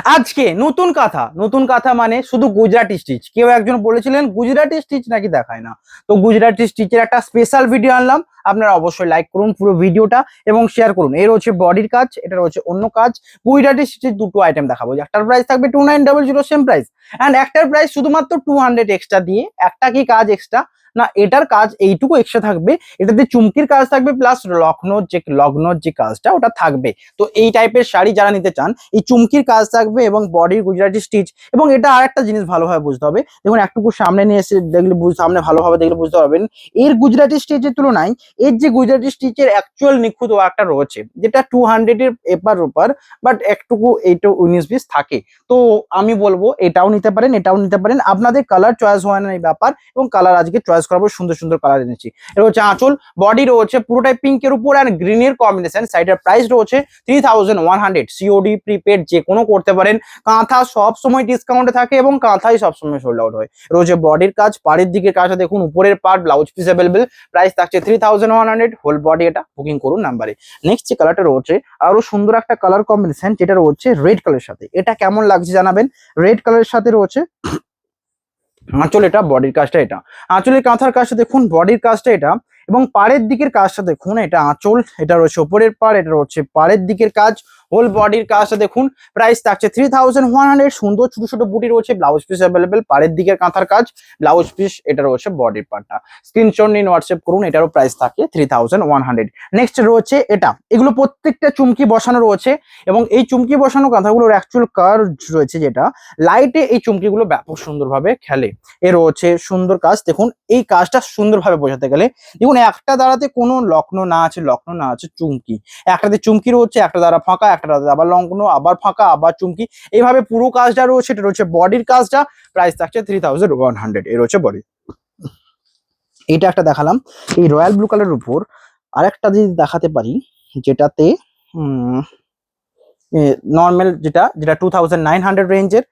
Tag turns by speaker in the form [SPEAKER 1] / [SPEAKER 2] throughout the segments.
[SPEAKER 1] আজকে নতুন কাঁথা মানে শুধু গুজরাটি স্টিচ। কেউ একজন বলেছিলেন গুজরাটি স্টিচ নাকি দেখায় না, তো গুজরাটি স্টিচের একটা স্পেশাল ভিডিও আনলাম। আপনারা অবশ্যই লাইক করুন পুরো ভিডিওটা এবং শেয়ার করুন। এর হচ্ছে বডির কাজ, এটা হচ্ছে অন্য কাজ। গুজরাটি স্টিচের দুটো আইটেম দেখাবো, একটার প্রাইস থাকবে 2900 সেম প্রাইস, অ্যান্ড একটার প্রাইস শুধুমাত্র 200 এক্সট্রা দিয়ে। একটা কি কাজ এক্সট্রা না, এটার কাজ এইটুকু এক্সট্রা থাকবে, এটাতে চুমকির কাজ থাকবে প্লাস লগ্নর যে কাজটা ওটা থাকবে। তো এই টাইপের শাড়ি যারা নিতে চান, এই চুমকির কাজ থাকবে এবং বডির গুজরাটি স্টিচ। এবং এটা আর একটা জিনিস ভালোভাবে বুঝতে হবে, দেখুন একটুকু সামনে নিয়ে এসে দেখলে সামনে ভালোভাবে দেখলে বুঝতে পারবেন এর গুজরাটি স্টিচের তুলনায় এর যে গুজরাটি স্টিচের অ্যাকচুয়াল নিখুঁত ওয়ার্কটা রয়েছে, যেটা 200 এর এপার ওপার, বাট একটুকু এইটা 19-20 থাকে। তো আমি বলবো এটাও নিতে পারেন, এটাও নিতে পারেন, আপনাদের কালার চয়েস হয় না এই ব্যাপার। এবং কালার আজকে চয়েস করাবো, সুন্দর সুন্দর কালার এনেছি। এটা হচ্ছে আঁচল, বডি রয়েছে পুরোটাই পিঙ্কের উপর অ্যান্ড গ্রিনের কম্বিনেশন। সাইডের প্রাইস রয়েছে 3100, সিওডি প্রিপেড যে কোনো করতে পারেন। কাঁথা সব সময় ডিসকাউন্টে থাকে এবং কাঁথাই সবসময় সোল্ড আউট হয়। রয়েছে বডির কাজ, পাড়ের দিকে কাজটা দেখুন, উপরের part blouse piece available, price থাকছে 3100, হোল বডি। এটা বুকিং করুন নাম্বারে। নেক্সট যে কালারটা রয়েছে আরো সুন্দর একটা কালার কম্বিনেশন, যেটা রয়েছে রেড কালারের সাথে। এটা কেমন লাগছে জানাবেন। রেড কালারের সাথে রয়েছে আঁচল, এটা বডির কাজটা, এটা আঁচলের কাঁথার কাজটা দেখুন, বডির কাজটা এটা, এবং পাড়ের দিকের কাজটা দেখুন। এটা আঁচল, এটা রয়েছে উপরের পাড়, এটা রয়েছে পাড়ের দিকের কাজ, হোল বডির কাজটা দেখুন। প্রাইস থাকছে 3100। সুন্দর ছোট ছোট বুটি রয়েছে, ব্লাউজ পিস অ্যাভেলেবেল, পাড়ের দিকের কাঁথার কাজ, ব্লাউজ পিস, এটা রয়েছে বডির পার্টটা। স্ক্রিনশট নিন, হোয়াটসঅ্যাপ করুন। এটারও প্রাইস থাকে 3100। নেক্সট রয়েছে এটা, এগুলো প্রত্যেকটা চুমকি বসানো রয়েছে এবং এই চুমকি বসানো কাঁথাগুলোর অ্যাকচুয়াল কার্ভ রয়েছে, যেটা লাইটে এই চুমকিগুলো ব্যাপক সুন্দরভাবে খেলে। এর রয়েছে সুন্দর কাজ দেখুন। এই কাজটা সুন্দরভাবে বোঝাতে গেলে দেখুন, একটা দাঁড়াতে কোনো লগ্ন না আছে চুমকি, একটাতে চুমকি রয়েছে, একটা দ্বারা ফাঁকা, একটা দ্বারা আবার লগ্ন, আবার ফাঁকা, আবার চুমকি, এইভাবে পুরো কাজটা রয়েছে। এটা রয়েছে বডির কাজটা, প্রাইস থাকছে 3100। এর হচ্ছে বডি। এটা একটা দেখালাম। এই রয়্যাল ব্লু কালারের উপর আরেকটা যদি দেখাতে পারি, যেটাতে নর্মাল যেটা 2900 রেঞ্জের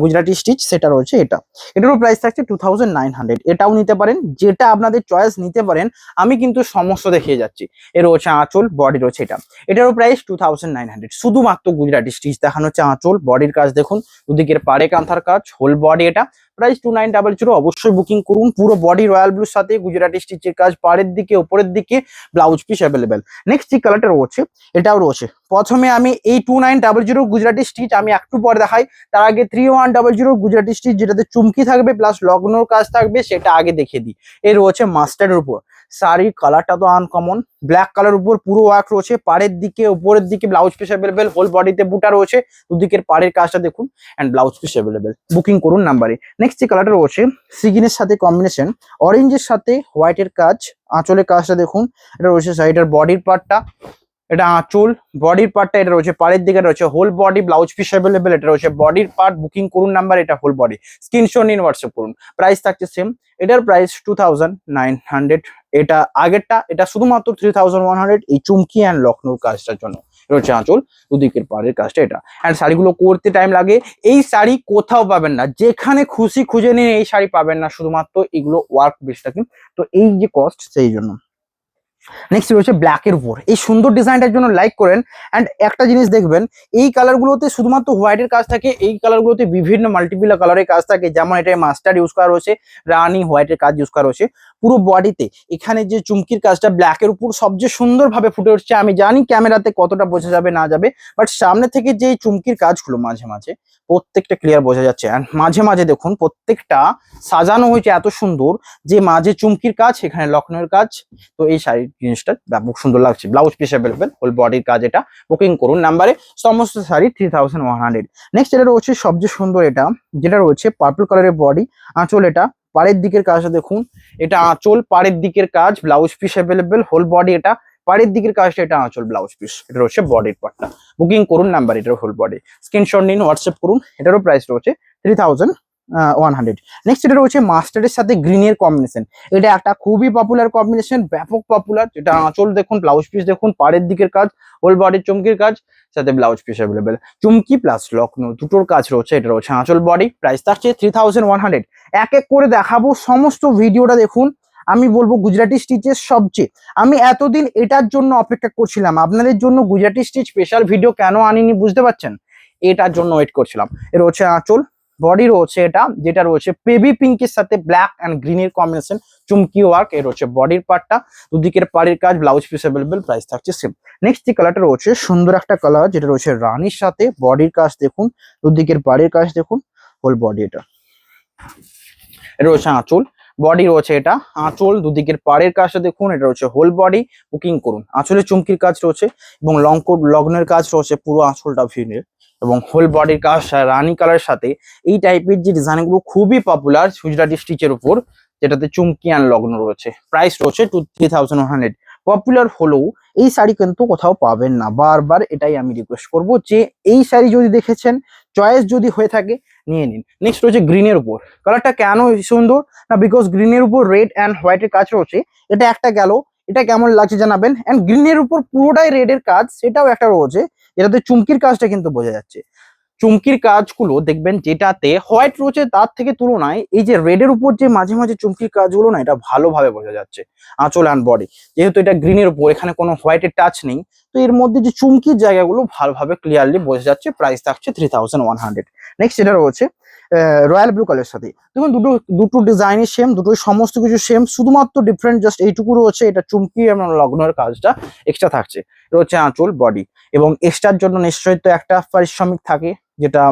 [SPEAKER 1] গুজরাটি স্টিচ, সেটা রয়েছে এটা। এটারও প্রাইস থাকছে 2900। এটাও নিতে পারেন, যেটা আপনাদের চয়েস নিতে পারেন। আমি কিন্তু সমস্ত দেখিয়ে যাচ্ছি। এর রয়েছে আঁচল, বডি রয়েছে এটা। এটারও প্রাইস 2900। শুধুমাত্র গুজরাটি স্টিচ দেখানো হচ্ছে। আঁচল, বডির কাজ দেখুন, দুদিকের পাড়ে কাঁথার কাজ, হোল বডি। এটা প্রাইস 2900। অবশ্যই বুকিং করুন। পুরো বডি রয়্যাল ব্লুর সাথে গুজরাটি স্টিচের কাজ, পাড়ের দিকে উপরের দিকে ব্লাউজ পিস অ্যাভেলেবেল। নেক্সট যে কালারটা রয়েছে এটাও রয়েছে। প্রথমে আমি এই 2900 গুজরাটি স্টিচ আমি একটু পরে দেখাই, তার আগে 3100 গুজরাটি স্টিচ, যেটাতে চুমকি থাকবে প্লাস লগ্নর কাজ থাকবে, সেটা আগে দেখিয়ে দিই। এর রয়েছে মাস্টার্ডের উপর শাড়ির কালারটা তো আনকমন, ব্ল্যাক কালার উপর পুরো ওয়ার্ক রয়েছে, পাড়ের দিকে উপরের দিকে ব্লাউজ পিস অ্যাভেলেবেল, হোল বডিতে বুটা রয়েছে, দুদিকের পাড়ের কাজটা দেখুন and blouse piece available. Booking করুন নাম্বারে। নেক্সট যে কালারটা রয়েছে সিগিনের সাথে কম্বিনেশন, অরেঞ্জের সাথে হোয়াইটের কাজ, আঁচলের কাজটা দেখুন। এটা রয়েছে সাইডের বডির পার্টটা, এটা আঁচল, বডির পার্টটা, এটা রয়েছে পাড়ের দিকে রয়েছে whole body, blouse piece available. এটা রয়েছে বডির পার্ট। বুকিং করুন নাম্বার, এটা হোল বডি। স্ক্রিনশট নিন, হোয়াটসঅ্যাপ করুন। প্রাইস থাকছে সেম, এটার প্রাইস 2900। এটা আগেরটা, এটা শুধুমাত্র 3100 এই চুমকি অ্যান্ড লখনৌর কাজটার জন্য। এটা হচ্ছে আঁচল, দুদিকের পাড়ের কাজটা এটা। অ্যান্ড শাড়িগুলো করতে টাইম লাগে, এই শাড়ি কোথাও পাবেন না, যেখানে খুশি খুঁজে নিন এই শাড়ি পাবেন না, শুধুমাত্র এগুলো ওয়ার্ক বেশ থাকে। তো এই যে কস্ট, সেই জন্য। নেক্সট রয়েছে ব্ল্যাকের উপর এই সুন্দর ডিজাইনটার জন্য লাইক করেন। অ্যান্ড একটা জিনিস দেখবেন, এই কালারগুলোতে শুধুমাত্র হোয়াইটের কাজ থাকে, এই কালারগুলোতে বিভিন্ন মাল্টিপিলা কালারের কাজ থাকে। যেমন এটা মাস্টার্ড ইউজ করা রয়েছে, রানি হোয়াইটের কাজ ইউজ করা রয়েছে পুরো বডিতে। এখানে যে চুমকির কাজটা ব্ল্যাকের উপর সবচেয়ে সুন্দরভাবে ফুটে উঠছে। আমি জানি ক্যামেরাতে কতটা বোঝা যাবে না যাবে, বাট সামনে থেকে যে চুমকির কাজগুলো মাঝে মাঝে প্রত্যেকটা ক্লিয়ার বোঝা যাচ্ছে। অ্যান্ড মাঝে মাঝে দেখুন প্রত্যেকটা সাজানো হয়েছে এত সুন্দর, যে মাঝে চুমকির কাজ, এখানে লখনৌর কাজ। তো এই শাড়ির জিনিসটা ব্যাপক সুন্দর লাগছে। ব্লাউজ পিস অ্যাভেলেবেল, হোল বডির কাজ। এটা বুকিং করুন নাম্বারে। সমস্ত শাড়ি 3100। নেক্সট এটা রয়েছে সবচেয়ে সুন্দর, এটা যেটা রয়েছে পার্পল কালারের বডি, আঁচল, এটা পাড়ের দিকের কাজটা দেখুন। এটা আঁচল, পাড়ের দিকের কাজ, blouse piece available, whole body. এটা পাড়ের দিকের কাজটা, এটা আঁচল, ব্লাউজ পিস। এটা রয়েছে বডির পার্টটা। বুকিং করুন নাম্বার, এটার হোল বডি। স্ক্রিনশট নিন, হোয়াটসঅ্যাপ করুন। এটারও প্রাইস রয়েছে 3100। নেক্সট এটা রয়েছে মাস্টার্ডের সাথে গ্রিনের কম্বিনেশন। এটা একটা খুবই পপুলার কম্বিনেশন, ব্যাপক পপুলার। যেটা আঁচল দেখুন, ব্লাউজ পিস দেখুন, পাড়ের দিকের কাজ, হোল বডির চুমকির কাজ, সাথে ব্লাউজ পিস অ্যাভেলেবেল। চুমকি প্লাস লখনৌ দুটোর কাজ রয়েছে। এটা রয়েছে আঁচল, বডি। প্রাইস থাকছে 3100। এক এক করে দেখাবো, সমস্ত ভিডিওটা দেখুন। আমি বলবো গুজরাটি স্টিচের সবচেয়ে, আমি এতদিন এটার জন্য অপেক্ষা করছিলাম, আপনাদের জন্য গুজরাটি স্টিচ স্পেশাল ভিডিও কেন আনিনি বুঝতে পারছেন। এটার জন্য ওয়েট করছিলাম। এর হচ্ছে আঁচল, বডি রয়েছে এটা, যেটা রয়েছে বেবি পিঙ্কের সাথে ব্ল্যাক অ্যান্ড গ্রিনের কম্বিনেশন, চুমকি ওয়ার্ক। এর হচ্ছে বডির পার্টটা, দুদিকের পাড়ের কাজ, ব্লাউজ পিস অ্যাভেলেবেল, প্রাইস থাকছে সেম। নেক্সট যে কালারটা রয়েছে সুন্দর একটা কালার, যেটা রয়েছে রানীর সাথে, বডির কাজ দেখুন, দুদিকের পাড়ের কাজ দেখুন, হোল বডি এটা। এটা রয়েছে আঁচল, বডি রয়েছে এটা আঁচল, দুদিকের পাড়ের কাজটা দেখুন, এটা রয়েছে হোল বডি। বুকিং করুন। আঁচলে চুমকির কাজ রয়েছে এবং লগ্নের কাজ রয়েছে, পুরো আঁচলটা ভিনের এবং হোল বডির কাজ রানী কালারের সাথে। এই টাইপের যে ডিজাইনগুলো খুবই পপুলার গুজরাটি স্টিচের উপর, যেটাতে চুমকি অ্যান্ড লগ্ন রয়েছে। প্রাইস রয়েছে 3100। পপুলার হলেও এই শাড়ি কিন্তু কোথাও পাবেন না। বারবার এটাই আমি রিকোয়েস্ট করব যে এই শাড়ি যদি দেখেছেন, চয়েস যদি হয়ে থাকে, নিয়ে নিন। নেক্সট রয়েছে গ্রিনের উপর। কালারটা কেন সুন্দর না, বিকজ গ্রিনের উপর রেড অ্যান্ড হোয়াইটের কাজ রয়েছে। এটা একটা গেল, এটা কেমন লাগছে জানাবেন। অ্যান্ড গ্রিনের উপর পুরোটাই রেডের কাজ, সেটাও একটা রয়েছে, যেটাতে চুমকির কাজটা কিন্তু বোঝা যাচ্ছে। চুমকির কাজগুলো দেখবেন যেটাতে হোয়াইট রয়েছে, তার থেকে তুলনায় এই যে রেডের উপর যে মাঝে মাঝে চুমকির কাজগুলো না, এটা ভালোভাবে বোঝা যাচ্ছে। আঁচল অ্যান্ড বডি, যেহেতু এটা গ্রিনের উপর, এখানে কোনো হোয়াইটের টাচ নেই, তো এর মধ্যে যে চুমকির জায়গাগুলো ভালোভাবে ক্লিয়ারলি বোঝা যাচ্ছে। প্রাইস থাকছে 3100। নেক্সট এটা রয়েছে রয়্যাল ব্লু কালারের সাথে। দেখুন দুটো দুটো ডিজাইনই সেম, দুটোই সমস্ত কিছু সেম, শুধুমাত্র ডিফারেন্ট জাস্ট এইটুকু রয়েছে, এটা চুমকি এবং লগ্নের কাজটা এক্সট্রা থাকছে। এটা হচ্ছে আঁচল, বডি এবং এক্সট্রার জন্য নিশ্চয়ই তো একটা পারিশ্রমিক থাকে, যেটা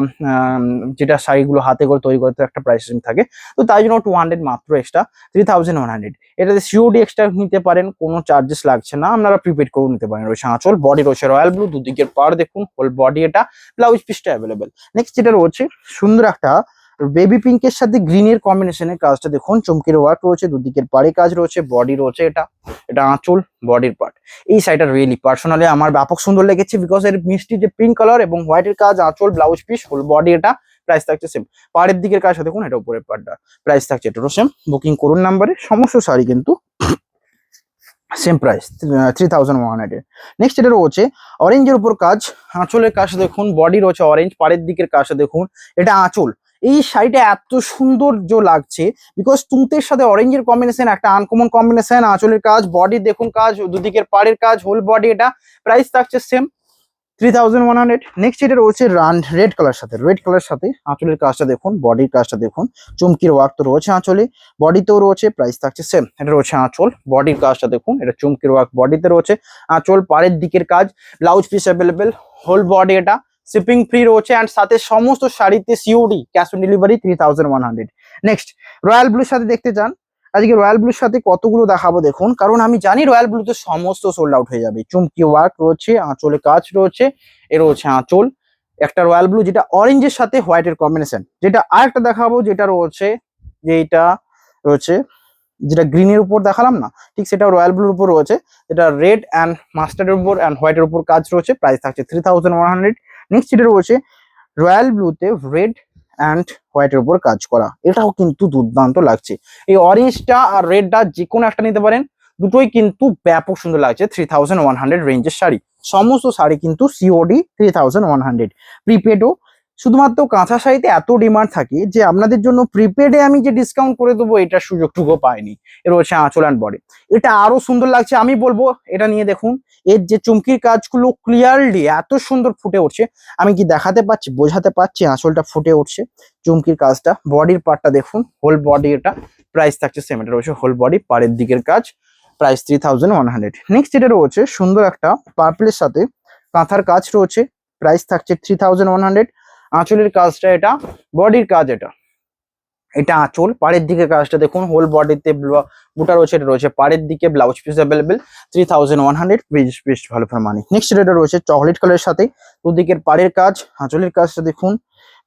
[SPEAKER 1] যেটা শাড়িগুলো হাতে করে তৈরি করতে একটা প্রাইসিং থাকে, তো তাই জন্য 200 মাত্র এক্সট্রা, 3100। এটাতে সিওডি এক্সট্রা নিতে পারেন, কোনো চার্জেস লাগছে না, আপনারা প্রিপেড করে নিতে পারেন। রয়েছে আঁচল, বডি রয়েছে রয়্যাল ব্লু, দুদিকের পাড় দেখুন, হোল বডি এটা, ব্লাউজ পিসটা অ্যাভেলেবেল। নেক্সট যেটা রয়েছে সুন্দর একটা বেবি পিঙ্কের সাথে গ্রিনের কম্বিনেশনের কাজটা দেখুন, চমকির ওয়ার্ক রয়েছে, দুদিকের পাড়ে কাজ রয়েছে, বডি রয়েছে এটা, এটা আঁচল, বডির পার্ট। এই শাড়িটা রিয়েলি পার্সোনালি আমার ব্যাপক সুন্দর লেগেছে, বিকজ এর মিষ্টি যে পিঙ্ক কালার এবং হোয়াইটের কাজ, আঁচল, ব্লাউজ পিস, হোল বডি এটা, প্রাইস থাকছে সেম। পাড়ের দিকের কাজটা দেখুন, এটা উপরের পার্টটা, প্রাইস থাকছে এটারও সেম। বুকিং করুন নাম্বারে, সমস্ত শাড়ি কিন্তু সেম প্রাইস 3100। নেক্সট এটা রয়েছে অরেঞ্জের উপর কাজ, আঁচলের কাজটা দেখুন, বডি রয়েছে অরেঞ্জ, পাড়ের দিকের কাজটা দেখুন, এটা আঁচল। এই শাড়িটা এত সৌন্দর্য লাগছে বিকজ তুঁতের সাথে অরেঞ্জের কম্বিনেশন, একটা আনকমন কম্বিনেশন। আঁচলের কাজ, বডি দেখুন কাজ, দুদিকের পাড়ের কাজ, হোল বডি এটা, প্রাইস থাকছে সেম 3100। নেক্সট এটা রয়েছে রেড কালার সাথে আঁচলের কাজটা দেখুন, বডির কাজটা দেখুন, চুমকির ওয়ার্ক তো রয়েছে আঁচলে, বডিতেও রয়েছে, প্রাইস থাকছে সেম। এটা রয়েছে আঁচল, বডির কাজটা দেখুন, এটা চুমকির ওয়ার্ক, বডিতে রয়েছে আঁচল, পাড়ের দিকের কাজ, blouse piece available, whole body এটা, শিপিং ফ্রি রয়েছে অ্যান্ড সাথে সমস্ত শাড়িতে COD, cash on delivery 3100। Next royal ব্লুর সাথে দেখতে চান, আজকে রয়্যাল ব্লুর সাথে কতগুলো দেখাবো দেখুন, কারণ আমি জানি রয়্যাল ব্লুতে সমস্ত সোল্ড আউট হয়ে যাবে। চুমকি ওয়ার্ক রয়েছে, আঁচলে কাজ রয়েছে, এ রয়েছে আঁচল, একটা রয়্যাল ব্লু যেটা অরেঞ্জের সাথে হোয়াইটের কম্বিনেশন। যেটা আরেকটা দেখাবো, যেটা রয়েছে, যেটা রয়েছে, যেটা গ্রিনের উপর দেখালাম না, ঠিক সেটা রয়্যাল ব্লুর উপর রয়েছে, যেটা রেড অ্যান্ড মাস্টার্ডের উপর অ্যান্ড হোয়াইটের উপর কাজ রয়েছে, প্রাইস থাকছে 3100। নেক্সট যেটা রয়েছে রয়্যাল ব্লুতে রেড অ্যান্ড হোয়াইটের উপর কাজ করা, এটাও কিন্তু দুর্দান্ত লাগছে। এই অরেঞ্জটা আর রেডটা যে কোনো একটা নিতে পারেন, দুটোই কিন্তু ব্যাপক সুন্দর লাগছে। 3100 রেঞ্জের শাড়ি, সমস্ত শাড়ি কিন্তু সিওডি 3100। প্রিপেডও, শুধুমাত্র কাঁথা শাড়িতে এত ডিমান্ড থাকে যে আপনাদের জন্য প্রিপেডে আমি যে ডিসকাউন্ট করে দেবো, এটার সুযোগটুকু পাইনি। এর হচ্ছে আঁচল অ্যান্ড বডি, এটা আরো সুন্দর লাগছে। আমি বলবো এটা নিয়ে দেখুন, এর যে চুমকির কাজগুলো ক্লিয়ারলি এত সুন্দর ফুটে উঠছে, আমি কি দেখাতে পাচ্ছি, বোঝাতে পারছি, আঁচলটা ফুটে উঠছে, চুমকির কাজটা, বডির পার্টটা দেখুন, হোল বডি এটা, প্রাইস থাকছে সেম। এটা রয়েছে হোল বডি, পাড়ের দিকের কাজ, প্রাইস 3100। নেক্সট এটা রয়েছে সুন্দর একটা পার্পলের সাথে কাঁথার কাজ রয়েছে, প্রাইস থাকছে 3100। আঁচলের কাজটা এটা, বডির কাজ এটা, এটা আঁচল, পাড়ের দিকে কাজটা দেখুন, হোল বডিতে বুটা রয়েছে, এটা রয়েছে পাড়ের দিকে, ব্লাউজ পিস অ্যাভেলেবেল 3100। বেশ ভালো ফর মানি। নেক্সট এটা রয়েছে চকলেট কালারের সাথে, দুদিকের পাড়ের কাজ, আঁচলের কাজটা দেখুন,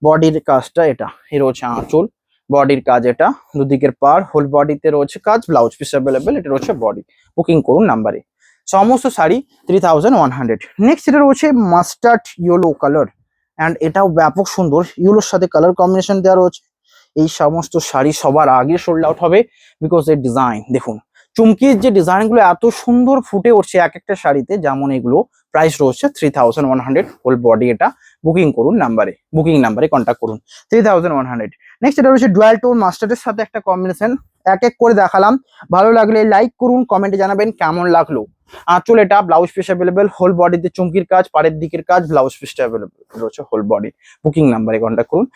[SPEAKER 1] বডির কাজটা এটা, এ রয়েছে আঁচল, বডির কাজ এটা, দুদিকের পাড়, হোল বডিতে রয়েছে কাজ, ব্লাউজ পিস অ্যাভেলেবেল, এটা রয়েছে বডি। বুকিং করুন নাম্বারে, সমস্ত শাড়ি 3100। নেক্সট এটা রয়েছে মাস্টার্ড ইয়েলো কালার, অ্যান্ড এটাও ব্যাপক সুন্দর, ইয়েলোর সাথে কালার কম্বিনেশন দেওয়া রয়েছে। এই সমস্ত শাড়ি সবার আগে সোল্ড আউট হবে, বিকজ এর ডিজাইন দেখুন, চুমকির যে ডিজাইনগুলো এত সুন্দর ফুটে উঠছে এক একটা শাড়িতে, যেমন এগুলো, প্রাইস রয়েছে 3100, হোল বডি এটা। বুকিং করুন নাম্বারে, বুকিং নাম্বারে কন্ট্যাক্ট করুন, 3100। নেক্সট এটা রয়েছে ডুয়াল টোন মাস্টার্ডের সাথে একটা কম্বিনেশন, এক এক করে দেখালাম। ভালো লাগলে লাইক করুন, কমেন্টে জানাবেন কেমন লাগলো। আঁচল এটা, ব্লাউজ পিস অ্যাভেলেবেল, হোল বডিতে চুমকির কাজ, পাড়ের দিকের কাজ, ব্লাউজ পিসটা অ্যাভেলেবেল রয়েছে হোল বডি। বুকিং নাম্বারে কন্ট্যাক্ট করুন।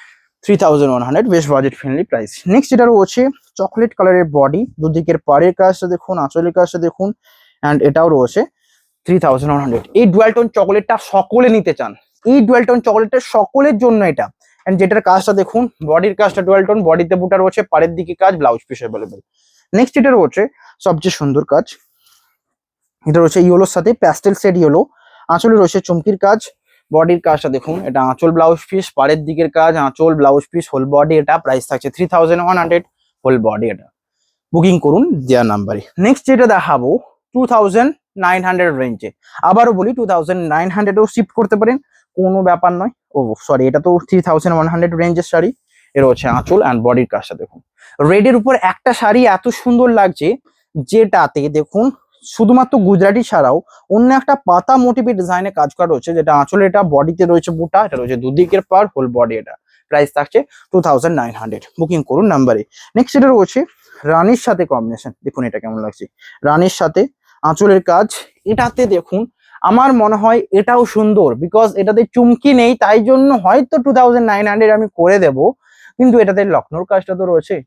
[SPEAKER 1] 3100, বেশ বাজেট ফ্রেন্ডলি প্রাইস। নেক্সট এটা রয়েছে চকলেট কালারের বডি, দুদিকের পাড়ের কাজটা দেখুন, আঁচলের কাজটা দেখুন, অ্যান্ড এটাও রয়েছে 3100। এই ডুয়াল টোন চকলেটটা সকলে নিতে চান, এই ডুয়াল টোন চকলেটটা সকলের জন্য এটা। এন্ড যেটার কাজটা দেখুন, বডির কাজটা ডুয়াল টোন, বডিতে বুটা রয়েছে, পাড়ের দিকে কাজ, ব্লাউজ পিস অ্যাভেলেবেল। নেক্সট এটা রয়েছে সবচেয়ে সুন্দর কাজ, এটা রয়েছে ইয়েলোর সাথে প্যাস্টেল শেড ইয়েলো, আঁচলে রয়েছে চুমকির কাজ, বডির কাজটা দেখুন, এটা আঁচল ব্লাউজ পিস, পাড়ের দিকের কাজ, আঁচল ব্লাউজ পিস, হোল বডি এটা। প্রাইস থাকছে 3100, হোল বডি এটা। বুকিং করুন দেওয়া নাম্বারে। নেক্সট যেটা দেখাবো 2900 রেঞ্জে, আবারও বলি 2900-এও শিফট করতে পারেন, কোনো ব্যাপার নয়। ও সরি, এটা তো 3100 রেঞ্জের শাড়ি। এর হচ্ছে আঁচল অ্যান্ড বডির কাজটা দেখুন, রেডের উপর একটা শাড়ি এত সুন্দর লাগছে, যেটাতে দেখুন শুধুমাত্র গুজরাটি ছাড়াও অন্য একটা পাতা মোটিভের ডিজাইনে কাজ করা রয়েছে, যেটা আঁচলে এটা, বডিতে রয়েছে বুটা, এটা রয়েছে দুদিকের পার, হোল বডি এটা। প্রাইস থাকছে 2900। বুকিং করুন নাম্বারে। নেক্সট এটা রয়েছে রানীর সাথে কম্বিনেশন, দেখুন এটা কেমন লাগছে, রানীর সাথে আঁচলের কাজ। এটাতে দেখুন আমার মনে হয় এটাও সুন্দর, বিকজ এটাতে চুমকি নেই, তাই জন্য হয়তো 2900 আমি করে দেব, কিন্তু এটাতে লখনৌর কাজটা তো রয়েছে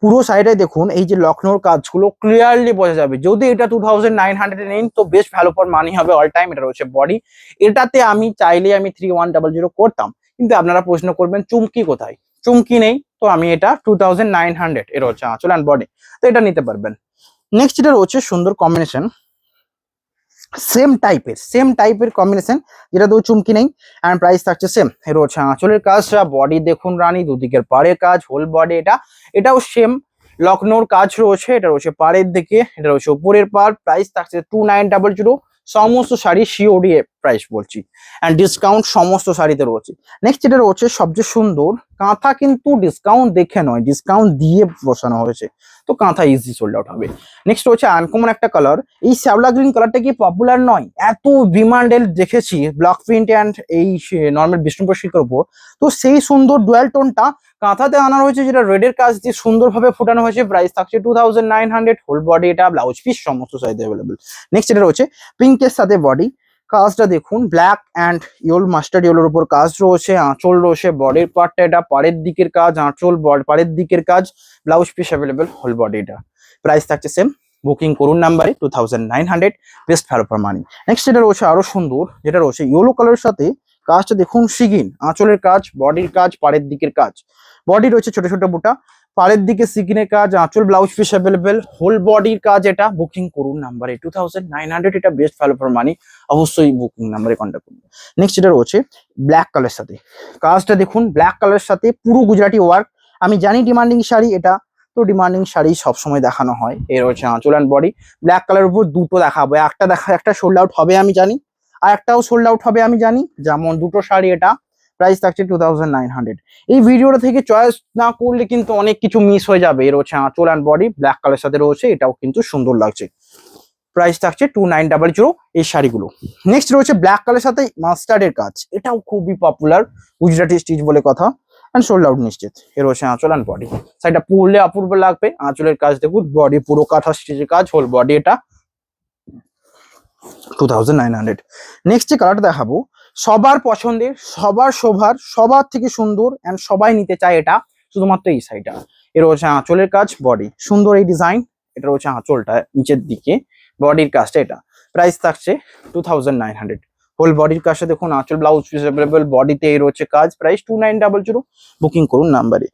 [SPEAKER 1] পুরো সাইডে। দেখুন এই যে লখনৌর কাজগুলো ক্লিয়ারলি বোঝা যাবে। যদি এটা 2900 নেন তো বেশ ভ্যালু ফর মানি হবে অল টাইম। এটা রয়েছে বডি, এটাতে আমি চাইলে আমি 3100 করতাম, কিন্তু আপনারা প্রশ্ন করবেন চুমকি কোথায়, চুমকি নেই, তো আমি এটা 2900, এর হচ্ছে আঁচল অ্যান্ড বডি, তো এটা নিতে পারবেন। নেক্সট এটা রয়েছে সুন্দর কম্বিনেশন, সেম টাইপের কম্বিনেশন, যেটা তো চুমকি নেই, অ্যান্ড প্রাইস থাকছে সেম। এর হচ্ছে আঁচলের কাজটা, বডি দেখুন রানী, দুদিকের পাড়ের কাজ, হোল বডি এটা, এটাও সেম লখনৌর কাজ রয়েছে, এটা রয়েছে পাড়ের দিকে, এটা রয়েছে উপরের পাড়। প্রাইস থাকছে 2900, সমস্ত শাড়ি সিওডি প্রাইস বলছি, অ্যান্ড ডিসকাউন্ট সমস্ত শাড়িতে রয়েছে। নেক্সট যেটা রয়েছে সবচেয়ে সুন্দর কাঁথা, কিন্তু ডিসকাউন্ট দেখে নয়, ডিসকাউন্ট দিয়ে বসানো হয়েছে, তো কাঁথা ইজি সোল্ড আউট হবে। নেক্সট হচ্ছে আনকমন একটা কালার, এই শ্যাওলা গ্রিন কালারটা কি পপুলার নয়, এত ডিমান্ডেড দেখেছি ব্লক প্রিন্ট অ্যান্ড এই নর্মাল বিষ্ণুপুর সিল্কের উপর, তো সেই সুন্দর ডুয়াল টোনটা কাঁথাতে আনা হয়েছে, যেটা রেডের কাজ দিয়ে সুন্দরভাবে ফুটানো হয়েছে। প্রাইস থাকছে 2900, হোল বডি এটা, ব্লাউজ পিস সমস্ত সাইজে অ্যাভেলেবল। নেক্সট এটা রয়েছে পিঙ্কের সাথে বডি, কাজটা দেখুন ব্ল্যাক অ্যান্ড মাস্টার্ড ইয়েলোর উপর কাজ রয়েছে, আঁচল রয়েছে, বডির পার্টটা এটা, পাড়ের দিকের কাজ, আঁচল পাড়ের দিকের কাজ, blouse piece available, whole body এটা। প্রাইস থাকছে সেম। বুকিং করুন নাম্বারে 2900, best value for money. Next যেটা রয়েছে আরো সুন্দর, যেটা রয়েছে ইয়েলো কালারের সাথে কাজটা দেখুন সিগিন, আঁচলের কাজ, বডির কাজ, পাড়ের দিকের কাজ, বডি রয়েছে ছোট ছোট বুটা, পাড়ের দিকে সিগিনের কাজ, আঁচল ব্লাউজ পিস অ্যাভেলেবেল, হোল বডির কাজ এটা। বুকিং করুন নাম্বারে 2900, এটা বেস্ট ভ্যালু ফর মানি, অবশ্যই বুকিং নাম্বারে কন্ট্যাক্ট করুন। নেক্সট যেটা রয়েছে ব্ল্যাক কালারের সাথে কাজটা দেখুন, ব্ল্যাক কালারের সাথে পুরো গুজরাটি ওয়ার্ক। আমি জানি ডিমান্ডিং শাড়ি এটা, তো ডিমান্ডিং শাড়ি সবসময় দেখানো হয়। এর হচ্ছে আঁচল অ্যান্ড বডি, ব্ল্যাক কালারের উপর দুটো দেখাবো, একটা সোল্ড আউট হবে আমি জানি, আর একটাও সোল্ড আউট হবে আমি জানি, যেমন দুটো শাড়ি এটা। প্রাইস থাকছে 2900। এই ভিডিওটা থেকে চয়েস না করলে কিন্তু অনেক কিছু মিস হয়ে যাবে। এর হচ্ছে আঁচল অ্যান্ড বডি, ব্ল্যাক কালারের সাথে রয়েছে, এটাও কিন্তু সুন্দর লাগছে। প্রাইস থাকছে 2900 এই শাড়িগুলো। নেক্সট রয়েছে ব্ল্যাক কালারের সাথে মাস্টার্ডের কাজ, এটাও খুবই পপুলার, গুজরাটি স্টিচ বলে কথা, অ্যান্ড সোল্ড আউট নিশ্চিত। এর হচ্ছে আঁচল অ্যান্ড বডি, শাড়িটা পরলে অপূর্ব লাগবে। আঁচলের কাজ দেখুন, বডি পুরো কাঁথা স্টিচের কাজ, হোল বডি এটা 2900। নেক্সট যে কালারটা দেখাবো সবার পছন্দের, সবার শোভার, সবার থেকে সুন্দর, অ্যান্ড সবাই নিতে চায় এটা, শুধুমাত্র এই শাড়িটা। এর হচ্ছে আঁচলের কাজ, বডি সুন্দর এই ডিজাইন, এটা হচ্ছে আঁচলটা নিচের দিকে, বডির কাজটা এটা। প্রাইস থাকছে 2900, হোল বডির কাজটা দেখুন, আঁচল ব্লাউজ পিস অ্যাভেলেবল, বডিতে এই রয়েছে কাজ। প্রাইস 2900। বুকিং করুন নাম্বারে।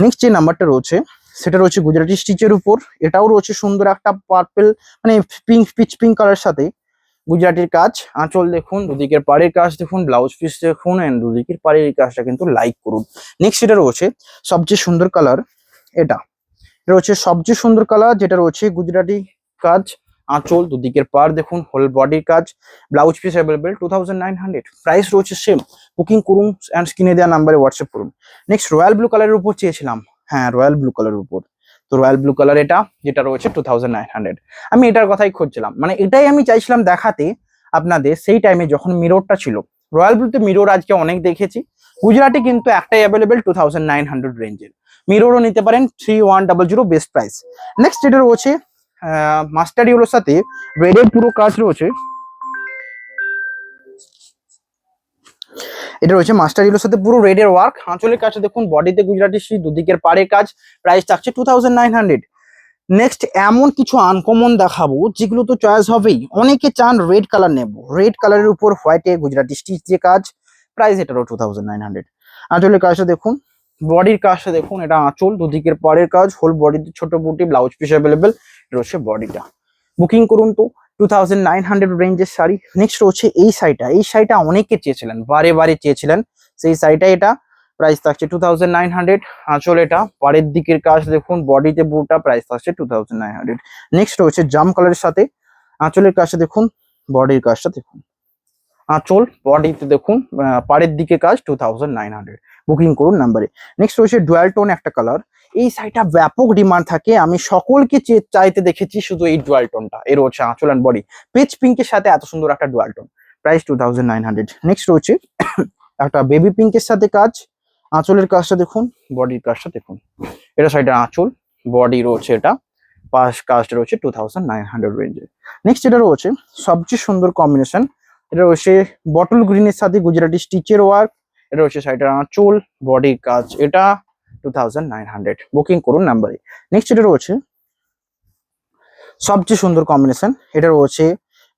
[SPEAKER 1] নেক্সট যে নাম্বারটা রয়েছে সেটা রয়েছে গুজরাটি স্টিচের উপর, এটাও রয়েছে সুন্দর একটা পার্পেল মানে পিচ পিঙ্ক কালার সাথে গুজরাটির কাজ, আঁচল দেখুন, দুদিকের পাড়ের কাজ দেখুন, ব্লাউজ পিস দেখুন, এন্ড দুদিকের পাড়ের কাজটা কিন্তু লাইক করুন। নেক্সট এটা রয়েছে সবচেয়ে সুন্দর কালার, এটা রয়েছে সবচেয়ে সুন্দর কালার, যেটা রয়েছে গুজরাটি কাজ, আঁচল, দুদিকের পাড় দেখুন, হোল বডির কাজ, ব্লাউজ পিস অ্যাভেলেবেল, 2900। প্রাইস রয়েছে সেম। বুকিং করুন অ্যান্ড স্ক্রিনে দেওয়া নাম্বারে হোয়াটসঅ্যাপ করুন। নেক্সট রয়্যাল ব্লু কালারের উপর চেয়েছিলাম, হ্যাঁ রয়্যাল ব্লু কালারের উপর, তো রয়্যাল ব্লু কালার এটা, যেটা রয়েছে 2900। আমি এটার কথাই খুঁজছিলাম, মানে এটাই আমি চাইছিলাম দেখাতে আপনাদের সেই টাইমে যখন মিররটা ছিল। রয়্যাল ব্লুতে মিরর আজকে অনেক দেখেছি, গুজরাটি কিন্তু একটাই অ্যাভেলেবেল 2900 রেঞ্জের, মিররও নিতে পারেন 3100, বেস্ট প্রাইস। নেক্সট এটা রয়েছে মাস্টার ইয়েলোর সাথে রেডের পুরো কাজ রয়েছে। এটা রয়েছে মাস্টার ইয়েলোর সাথে পুরো রেডের ওয়ার্ক, আঁচলের কাছে দেখুন, বডিতে গুজরাটি স্টিচ, দুদিকের পাড়ের কাজ। প্রাইস থাকছে 2900। নেক্সট এমন কিছু আনকমন দেখাবো যেগুলো তো চয়েস হবেই। অনেকে চান রেড কালার নেব, রেড কালারের উপর হোয়াইটে গুজরাটি স্টিচ দিয়ে কাজ। প্রাইস এটারও 2900। আঁচলের কাজটা দেখুন, বডির কাজটা দেখুন, এটা আঁচল, দুদিকের পাড়ের কাজ, হোল বডিতে ছোট বুটি, ব্লাউজ পিস অ্যাভেলেবেল। রয়েছে বডিটা। বুকিং করুন তো 2900 রেঞ্জের শাড়ি। নেক্সট রয়েছে এই শাড়িটা, এই শাড়িটা অনেকে চেয়েছিলেন, বারে বারে চেয়েছিলেন, সেই শাড়িটা এটা। প্রাইস থাকছে 2900। আঁচল এটা, পাড়ের দিকের কাজ দেখুন, বডিতে বুটা, প্রাইস থাকছে 2900। নেক্সট রয়েছে জাম কালারের সাথে, আঁচলের কাজটা দেখুন, বডির কাজটা দেখুন, আঁচল বডিতে দেখুন, পাড়ের দিকে কাজ, 2900। বুকিং করুন নাম্বারে। নেক্সট রয়েছে ডুয়াল টোন একটা কালার, এই শাড়িটা ব্যাপক ডিমান্ড থাকে, আমি সকলকে চাইতে দেখেছি শুধু এই ডুয়াল টোনটা। এর হচ্ছে আঁচল অ্যান্ড বডি পেচ পিঙ্কের সাথে এত সুন্দর একটা ডুয়াল টোন। প্রাইস 2900। নেক্সট রয়েছে একটা বেবি পিঙ্কের সাথে কাজ, আঁচলের কাজটা দেখুন, বডির কাজটা দেখুন। এটা সাইডে আঁচল, বডি রয়েছে এটা, পাশ কাজটা রয়েছে 2900 রেঞ্জে। নেক্সট এটা রয়েছে সবচেয়ে সুন্দর কম্বিনেশন, এটা রয়েছে বটল গ্রিনের সাথে গুজরাটি স্টিচের ওয়ার্ক। এটা রয়েছে সাইডের আঁচল, বডির কাজ, এটা 2900। বুকিং করুন নাম্বারে। নেক্সট এটা রয়েছে সবচেয়ে সুন্দর কম্বিনেশন, এটা রয়েছে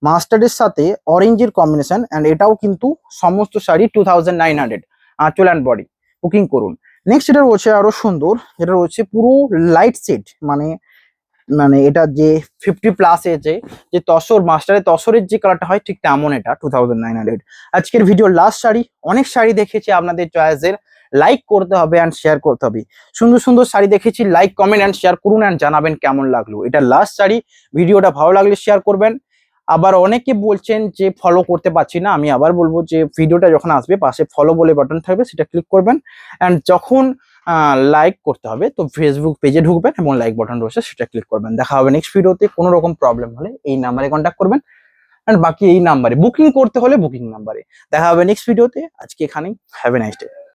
[SPEAKER 1] মাস্টার্ডের সাথে অরেঞ্জের কম্বিনেশন, অ্যান্ড এটাও কিন্তু সমস্ত শাড়ি 2900, আঁচল অ্যান্ড বডি। বুকিং করুন। নেক্সট এটা রয়েছে আরো সুন্দর, যেটা রয়েছে পুরো লাইট সেট, মানে মানে এটা যে 50+ এজে যে তসর মাস্টারের তসরের যে কালারটা হয় ঠিক তেমন, এটা 2900। আজকের ভিডিওর লাস্ট শাড়ি, অনেক শাড়ি দেখেছি আপনাদের চয়েসের, লাইক করতে হবে অ্যান্ড শেয়ার করতে হবে। সুন্দর সুন্দর শাড়ি দেখেছি, লাইক কমেন্ট অ্যান্ড শেয়ার করুন অ্যান্ড জানাবেন কেমন লাগলো। এটা লাস্ট শাড়ি, ভিডিওটা ভালো লাগলে শেয়ার করবেন। আবার অনেকে বলছেন যে ফলো করতে পারছি না, আমি আবার বলবো যে ভিডিওটা যখন আসবে পাশে ফলো বলে বাটন থাকবে, সেটা ক্লিক করবেন। অ্যান্ড যখন লাইক করতে হবে তো ফেসবুক পেজে ঢুকবেন এবং লাইক বাটন রয়েছে সেটা ক্লিক করবেন। দেখা হবে নেক্সট ভিডিওতে। কোনো রকম প্রবলেম হলে এই নাম্বারে কন্ট্যাক্ট করবেন, এন্ড বাকি এই নাম্বারে বুকিং করতে হলে বুকিং নাম্বারে। দেখা হবে নেক্সট ভিডিওতে। আজকে এখানেই, হ্যাভ এ নাইস ডে।